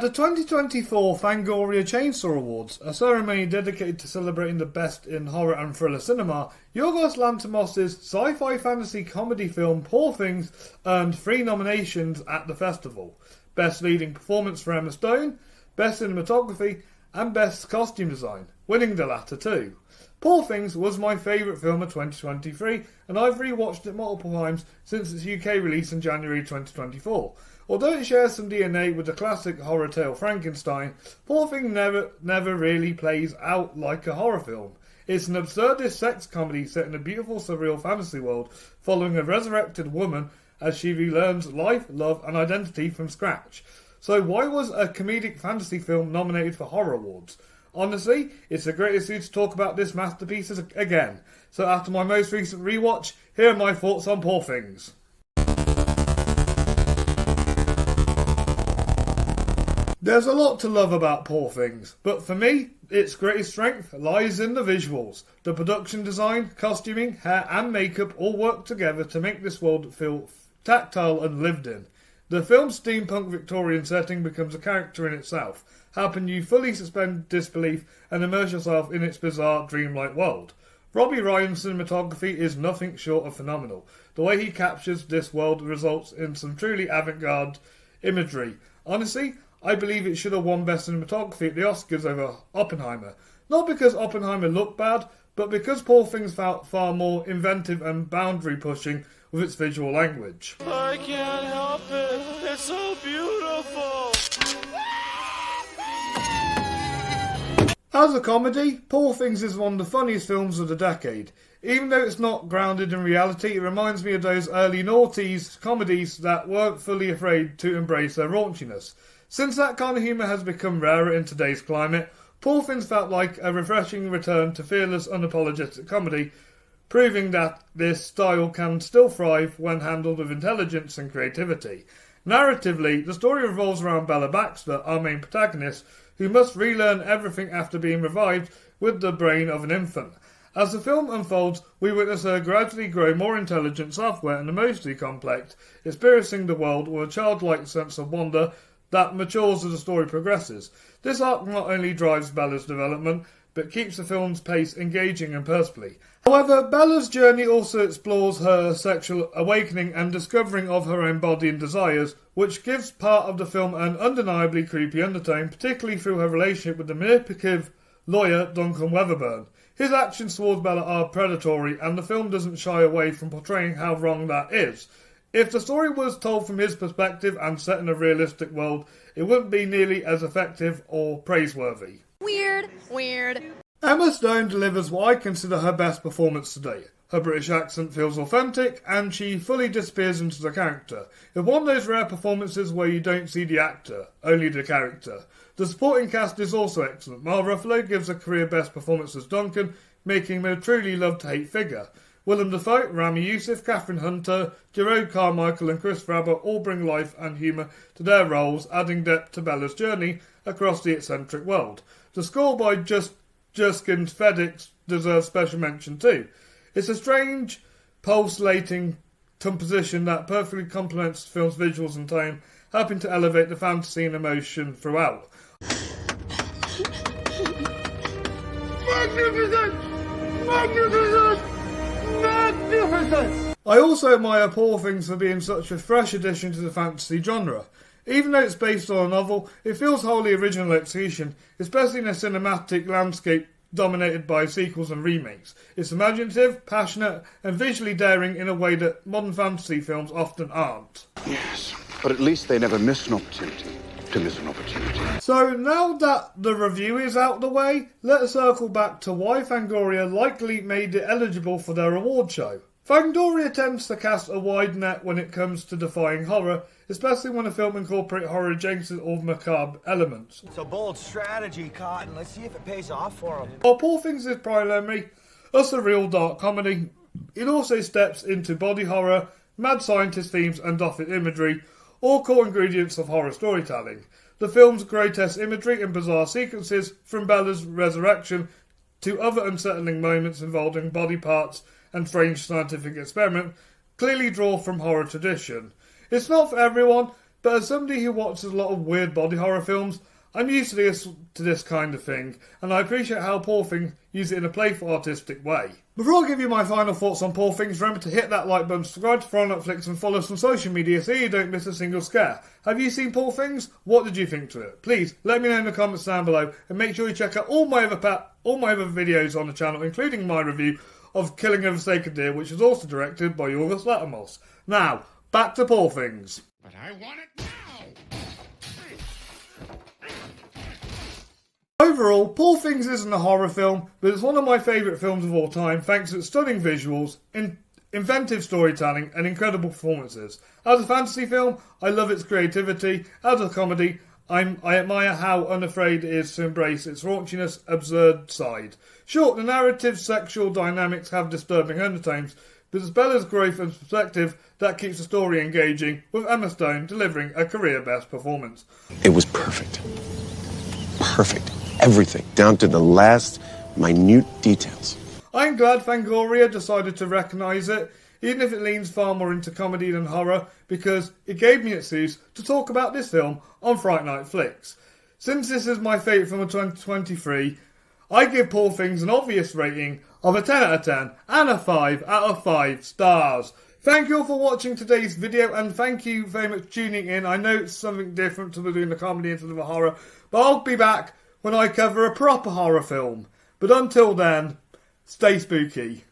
At the 2024 Fangoria Chainsaw Awards, a ceremony dedicated to celebrating the best in horror and thriller cinema, Yorgos Lanthimos' sci-fi fantasy comedy film Poor Things earned 3 nominations at the festival. Best Leading Performance for Emma Stone, Best Cinematography, and Best Costume Design, winning the latter too. Poor Things was my favourite film of 2023, and I've rewatched it multiple times since its UK release in January 2024. Although it shares some DNA with the classic horror tale Frankenstein, Poor Things never really plays out like a horror film. It's an absurdist sex comedy set in a beautiful surreal fantasy world, following a resurrected woman as she relearns life, love and identity from scratch. So why was a comedic fantasy film nominated for horror awards? Honestly, it's a great excuse to talk about this masterpiece again. So after my most recent rewatch, here are my thoughts on Poor Things. There's a lot to love about Poor Things, but for me, its greatest strength lies in the visuals. The production design, costuming, hair and makeup all work together to make this world feel tactile and lived in. The film's steampunk Victorian setting becomes a character in itself, helping you fully suspend disbelief and immerse yourself in its bizarre, dreamlike world. Robbie Ryan's cinematography is nothing short of phenomenal. The way he captures this world results in some truly avant-garde imagery. Honestly, I believe it should have won Best Cinematography at the Oscars over Oppenheimer. Not because Oppenheimer looked bad, but because Poor Things felt far more inventive and boundary-pushing with its visual language. I can't help it. It's so beautiful. As a comedy, Poor Things is one of the funniest films of the decade. Even though it's not grounded in reality, it reminds me of those early noughties comedies that weren't fully afraid to embrace their raunchiness. Since that kind of humour has become rarer in today's climate, Poor Things felt like a refreshing return to fearless, unapologetic comedy, proving that this style can still thrive when handled with intelligence and creativity. Narratively, the story revolves around Bella Baxter, our main protagonist, who must relearn everything after being revived with the brain of an infant. As the film unfolds, we witness her gradually grow more intelligent, self-aware and emotionally complex, experiencing the world with a childlike sense of wonder that matures as the story progresses. This arc not only drives Bella's development, but keeps the film's pace engaging and purposefully. However, Bella's journey also explores her sexual awakening and discovering of her own body and desires, which gives part of the film an undeniably creepy undertone, particularly through her relationship with the manipulative lawyer Duncan Weatherburn. His actions towards Bella are predatory, and the film doesn't shy away from portraying how wrong that is. If the story was told from his perspective and set in a realistic world, it wouldn't be nearly as effective or praiseworthy. Weird. Emma Stone delivers what I consider her best performance today. Her British accent feels authentic, and she fully disappears into the character. It's one of those rare performances where you don't see the actor, only the character. The supporting cast is also excellent. Mark Ruffalo gives a career best performance as Duncan, making him a truly love-to-hate figure. Willem Dafoe, Rami Youssef, Catherine Hunter, Jerome Carmichael and Chris Frabber all bring life and humour to their roles, adding depth to Bella's journey across the eccentric world. The score by Justin Fedix deserves special mention too. It's a strange, pulsating composition that perfectly complements the film's visuals and tone, helping to elevate the fantasy and emotion throughout. Magnificent! I also admire Poor Things for being such a fresh addition to the fantasy genre. Even though it's based on a novel, it feels wholly original execution, especially in a cinematic landscape dominated by sequels and remakes. It's imaginative, passionate, and visually daring in a way that modern fantasy films often aren't. Yes, but at least they never miss an opportunity to miss an opportunity. So now that the review is out the way, let's circle back to why Fangoria likely made it eligible for their award show. Fangoria tends to cast a wide net when it comes to defying horror, especially when a film incorporates horror adjacent or macabre elements. It's a bold strategy, Cotton. Let's see if it pays off for them. While Poor Things is primarily a surreal dark comedy, it also steps into body horror, mad scientist themes and Gothic imagery, all core ingredients of horror storytelling. The film's grotesque imagery and bizarre sequences, from Bella's resurrection to other unsettling moments involving body parts and strange scientific experiment, clearly draw from horror tradition. It's not for everyone, but as somebody who watches a lot of weird body horror films, I'm used to this kind of thing, and I appreciate how Poor Things use it in a playful, artistic way. Before I give you my final thoughts on Poor Things, remember to hit that like button, subscribe to Flix, and follow us on social media so you don't miss a single scare. Have you seen Poor Things? What did you think to it? Please let me know in the comments down below, and make sure you check out all my other videos on the channel, including my review of Killing of a Sacred Deer, which was also directed by Yorgos Lanthimos. Now, back to Poor Things. But I want it now! Overall, Poor Things isn't a horror film, but it's one of my favourite films of all time thanks to its stunning visuals, inventive storytelling and incredible performances. As a fantasy film, I love its creativity. As a comedy, I admire how unafraid it is to embrace its raunchiness, absurd side. Sure, the narrative's sexual dynamics have disturbing undertones, but it's Bella's growth and perspective that keeps the story engaging, with Emma Stone delivering a career-best performance. It was perfect. Perfect. Everything, down to the last minute details. I'm glad Fangoria decided to recognise it, even if it leans far more into comedy than horror, because it gave me an excuse to talk about this film on Fright Night Flix. Since this is my favourite film of 2023, I give Poor Things an obvious rating of a 10 out of 10 and a 5 out of 5 stars. Thank you all for watching today's video, and thank you very much for tuning in. I know it's something different to doing the comedy instead of a horror, but I'll be back when I cover a proper horror film. But until then, stay spooky.